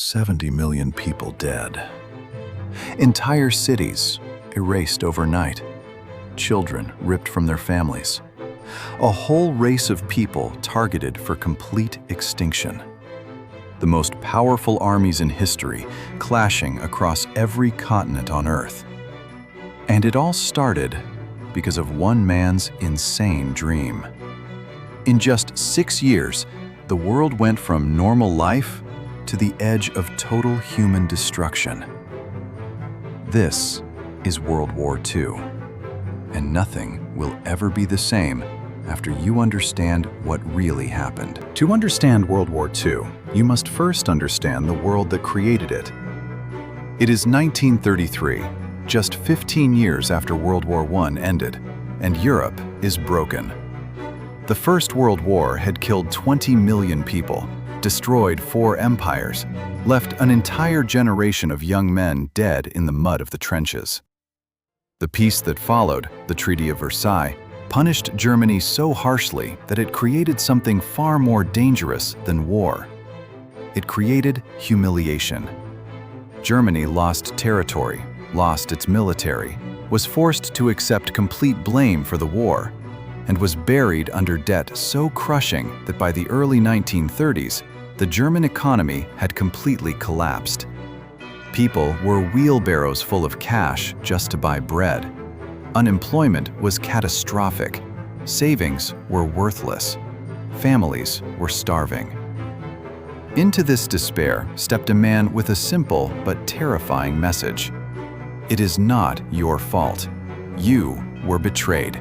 70 million people dead. Entire cities erased overnight. Children ripped from their families. A whole race of people targeted for complete extinction. The most powerful armies in history clashing across every continent on Earth. And it all started because of one man's insane dream. In just 6 years, the world went from normal life to the edge of total human destruction. This is World War II, and nothing will ever be the same after you understand what really happened. To understand World War II, you must first understand the world that created it. It is 1933, just 15 years after World War I ended, and Europe is broken. The First World War had killed 20 million people, destroyed 4 empires, left an entire generation of young men dead in the mud of the trenches. The peace that followed, the Treaty of Versailles, punished Germany so harshly that it created something far more dangerous than war. It created humiliation. Germany lost territory, lost its military, was forced to accept complete blame for the war, and was buried under debt so crushing that by the early 1930s, the German economy had completely collapsed. People were wheelbarrows full of cash just to buy bread. Unemployment was catastrophic. Savings were worthless. Families were starving. Into this despair stepped a man with a simple but terrifying message. It is not your fault. You were betrayed,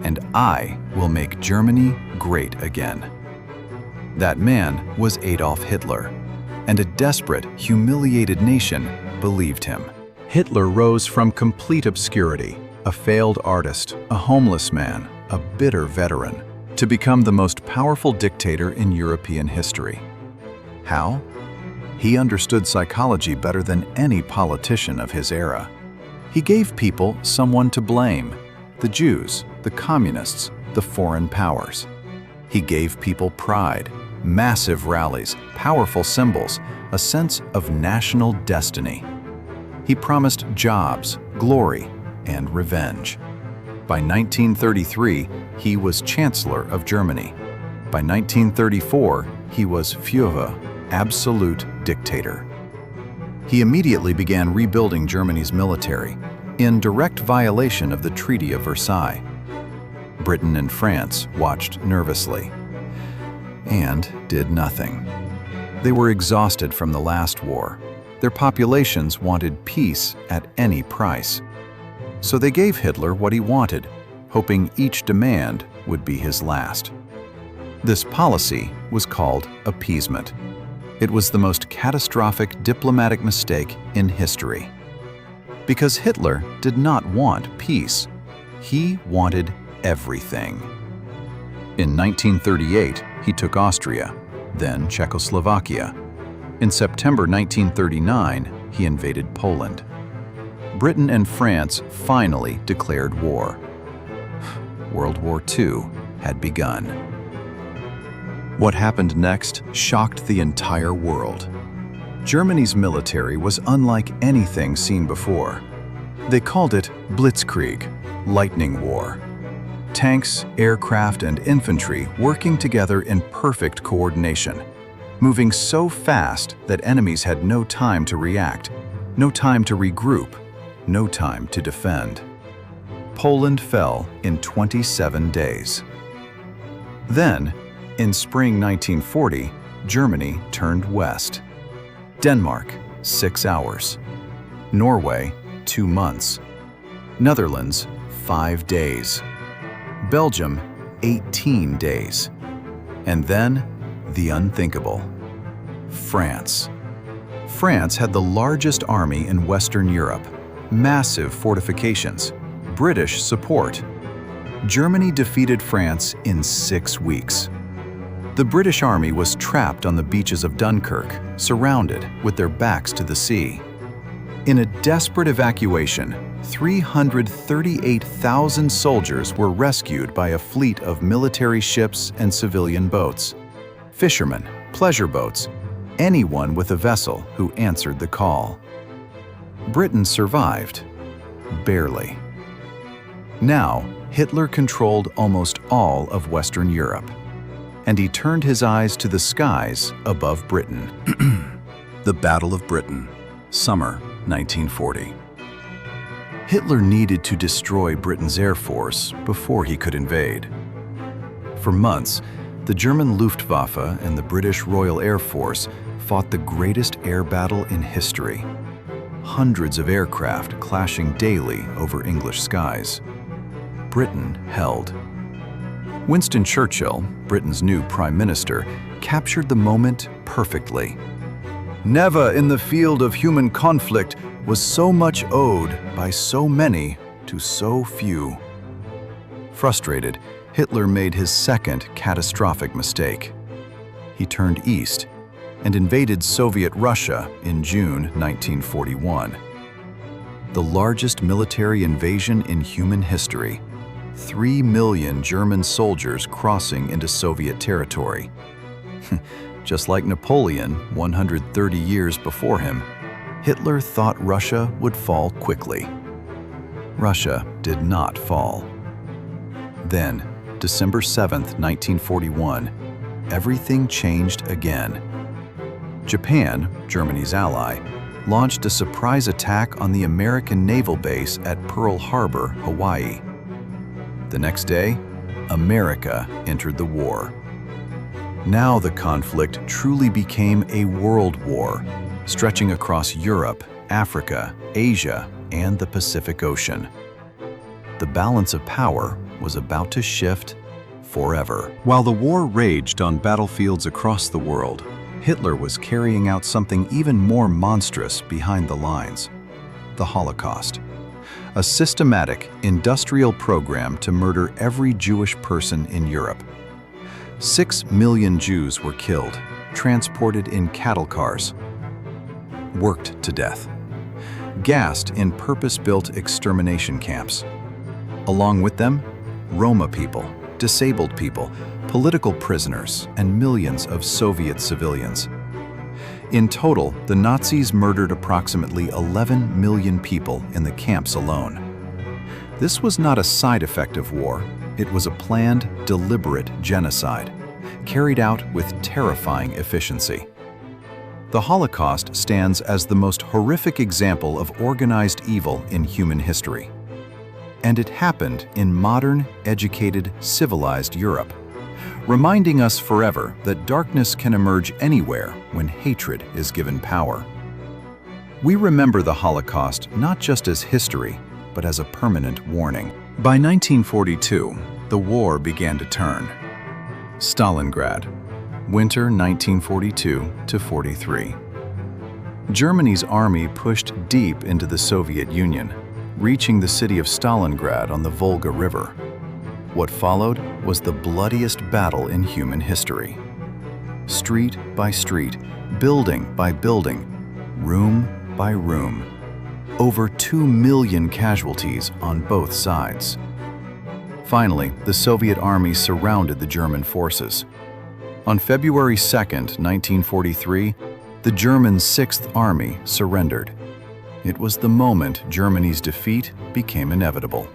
and I will make Germany great again. That man was Adolf Hitler, and a desperate, humiliated nation believed him. Hitler rose from complete obscurity, a failed artist, a homeless man, a bitter veteran, to become the most powerful dictator in European history. How? He understood psychology better than any politician of his era. He gave people someone to blame: the Jews, the communists, the foreign powers. He gave people pride, massive rallies, powerful symbols, a sense of national destiny. He promised jobs, glory, and revenge. By 1933, he was Chancellor of Germany. By 1934, he was Führer, absolute dictator. He immediately began rebuilding Germany's military, in direct violation of the Treaty of Versailles. Britain and France watched nervously and did nothing. They were exhausted from the last war. Their populations wanted peace at any price. So they gave Hitler what he wanted, hoping each demand would be his last. This policy was called appeasement. It was the most catastrophic diplomatic mistake in history. Because Hitler did not want peace. He wanted everything. In 1938, he took Austria, then Czechoslovakia. In September 1939, he invaded Poland. Britain and France finally declared war. World War II had begun. What happened next shocked the entire world. Germany's military was unlike anything seen before. They called it Blitzkrieg, lightning war. Tanks, aircraft, and infantry working together in perfect coordination, moving so fast that enemies had no time to react, no time to regroup, no time to defend. Poland fell in 27 days. Then, in spring 1940, Germany turned west. Denmark, 6 hours. Norway, 2 months. Netherlands, 5 days. Belgium, 18 days. And then, the unthinkable. France. France had the largest army in Western Europe, massive fortifications, British support. Germany defeated France in 6 weeks. The British army was trapped on the beaches of Dunkirk, surrounded with their backs to the sea. In a desperate evacuation, 338,000 soldiers were rescued by a fleet of military ships and civilian boats. Fishermen, pleasure boats, anyone with a vessel who answered the call. Britain survived, barely. Now, Hitler controlled almost all of Western Europe, and he turned his eyes to the skies above Britain. The Battle of Britain, summer 1940. Hitler needed to destroy Britain's air force before he could invade. For months, the German Luftwaffe and the British Royal Air Force fought the greatest air battle in history. Hundreds of aircraft clashing daily over English skies. Britain held. Winston Churchill, Britain's new Prime Minister, captured the moment perfectly. Never in the field of human conflict was so much owed by so many to so few. Frustrated, Hitler made his second catastrophic mistake. He turned east and invaded Soviet Russia in June 1941. The largest military invasion in human history. 3 million German soldiers crossing into Soviet territory. Just like Napoleon 130 years before him, Hitler thought Russia would fall quickly. Russia did not fall. Then, December 7, 1941, everything changed again. Japan, Germany's ally, launched a surprise attack on the American naval base at Pearl Harbor, Hawaii. The next day, America entered the war. Now the conflict truly became a world war, stretching across Europe, Africa, Asia, and the Pacific Ocean. The balance of power was about to shift forever. While the war raged on battlefields across the world, Hitler was carrying out something even more monstrous behind the lines: the Holocaust. A systematic, industrial program to murder every Jewish person in Europe. 6 million Jews were killed, transported in cattle cars, worked to death, gassed in purpose-built extermination camps. Along with them, Roma people, disabled people, political prisoners, and millions of Soviet civilians. In total, the Nazis murdered approximately 11 million people in the camps alone. This was not a side effect of war. It was a planned, deliberate genocide, carried out with terrifying efficiency. The Holocaust stands as the most horrific example of organized evil in human history. And it happened in modern, educated, civilized Europe, reminding us forever that darkness can emerge anywhere when hatred is given power. We remember the Holocaust not just as history, but as a permanent warning. By 1942, the war began to turn. Stalingrad, winter 1942 to 43. Germany's army pushed deep into the Soviet Union, reaching the city of Stalingrad on the Volga River. What followed was the bloodiest battle in human history. Street by street, building by building, room by room. Over 2 million casualties on both sides. Finally, the Soviet army surrounded the German forces. On February 2, 1943, the German 6th Army surrendered. It was the moment Germany's defeat became inevitable.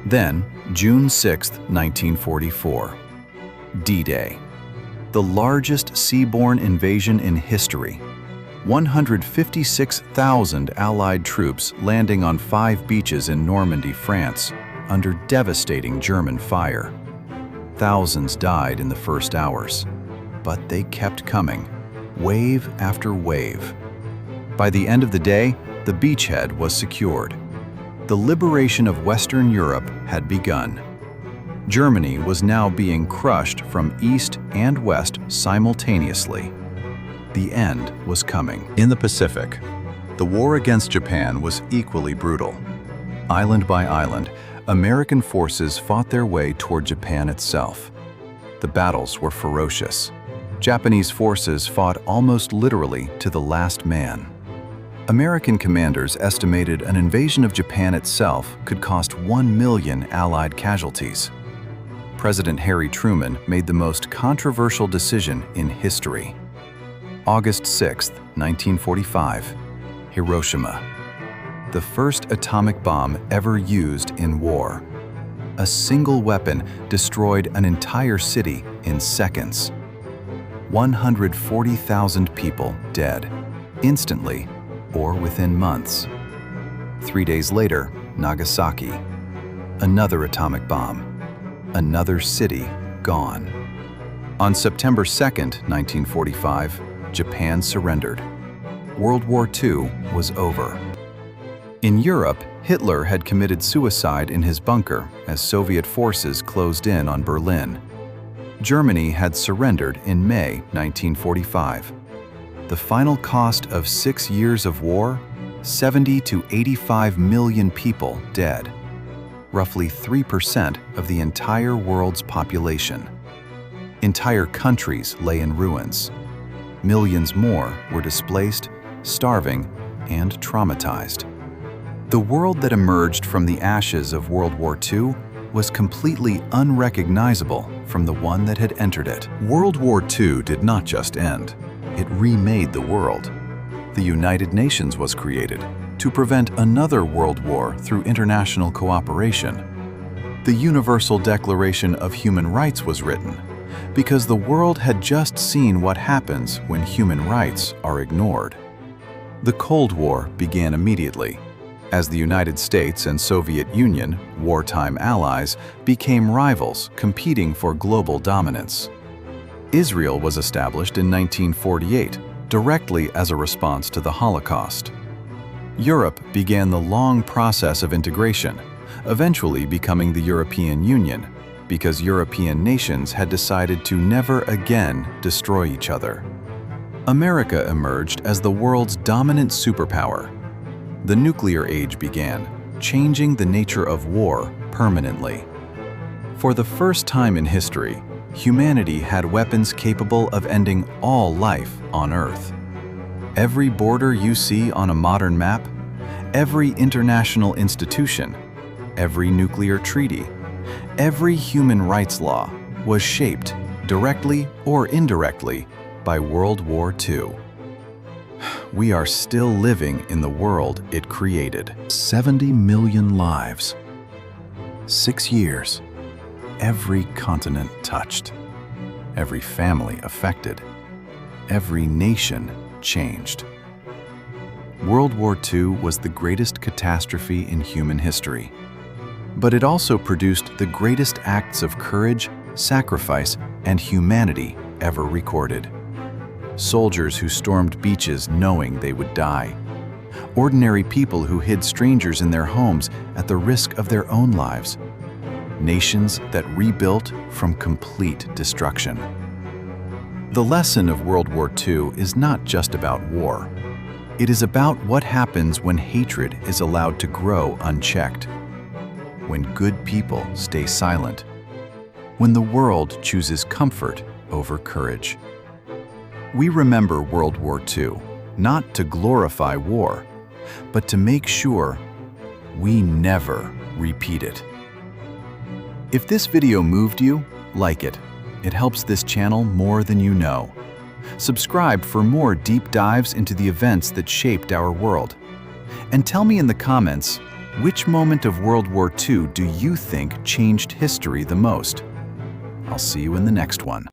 Then, June 6, 1944, D-Day. The largest seaborne invasion in history. 156,000 Allied troops landing on 5 beaches in Normandy, France, under devastating German fire. Thousands died in the first hours, but they kept coming, wave after wave. By the end of the day, the beachhead was secured. The liberation of Western Europe had begun. Germany was now being crushed from east and west simultaneously. The end was coming. In the Pacific, the war against Japan was equally brutal. Island by island, American forces fought their way toward Japan itself. The battles were ferocious. Japanese forces fought almost literally to the last man. American commanders estimated an invasion of Japan itself could cost 1 million Allied casualties. President Harry Truman made the most controversial decision in history. August 6, 1945, Hiroshima. The first atomic bomb ever used in war. A single weapon destroyed an entire city in seconds. 140,000 people dead, instantly or within months. 3 days later, Nagasaki. Another atomic bomb. Another city gone. On September 2, 1945, Japan surrendered. World War II was over. In Europe, Hitler had committed suicide in his bunker as Soviet forces closed in on Berlin. Germany had surrendered in May 1945. The final cost of 6 years of war? 70 to 85 million people dead. Roughly 3% of the entire world's population. Entire countries lay in ruins. Millions more were displaced, starving, and traumatized. The world that emerged from the ashes of World War II was completely unrecognizable from the one that had entered it. World War II did not just end. It remade the world. The United Nations was created to prevent another world war through international cooperation. The Universal Declaration of Human Rights was written because the world had just seen what happens when human rights are ignored. The Cold War began immediately, as the United States and Soviet Union, wartime allies, became rivals competing for global dominance. Israel was established in 1948, directly as a response to the Holocaust. Europe began the long process of integration, eventually becoming the European Union, because European nations had decided to never again destroy each other. America emerged as the world's dominant superpower. The nuclear age began, changing the nature of war permanently. For the first time in history, humanity had weapons capable of ending all life on Earth. Every border you see on a modern map, every international institution, every nuclear treaty, every human rights law was shaped, directly or indirectly, by World War II. We are still living in the world it created. 70 million lives. 6 years. Every continent touched. Every family affected. Every nation changed. World War II was the greatest catastrophe in human history. But it also produced the greatest acts of courage, sacrifice, and humanity ever recorded. Soldiers who stormed beaches knowing they would die. Ordinary people who hid strangers in their homes at the risk of their own lives. Nations that rebuilt from complete destruction. The lesson of World War II is not just about war. It is about what happens when hatred is allowed to grow unchecked. When good people stay silent. When the world chooses comfort over courage. We remember World War II, not to glorify war, but to make sure we never repeat it. If this video moved you, like it. It helps this channel more than you know. Subscribe for more deep dives into the events that shaped our world. And tell me in the comments, which moment of World War II do you think changed history the most? I'll see you in the next one.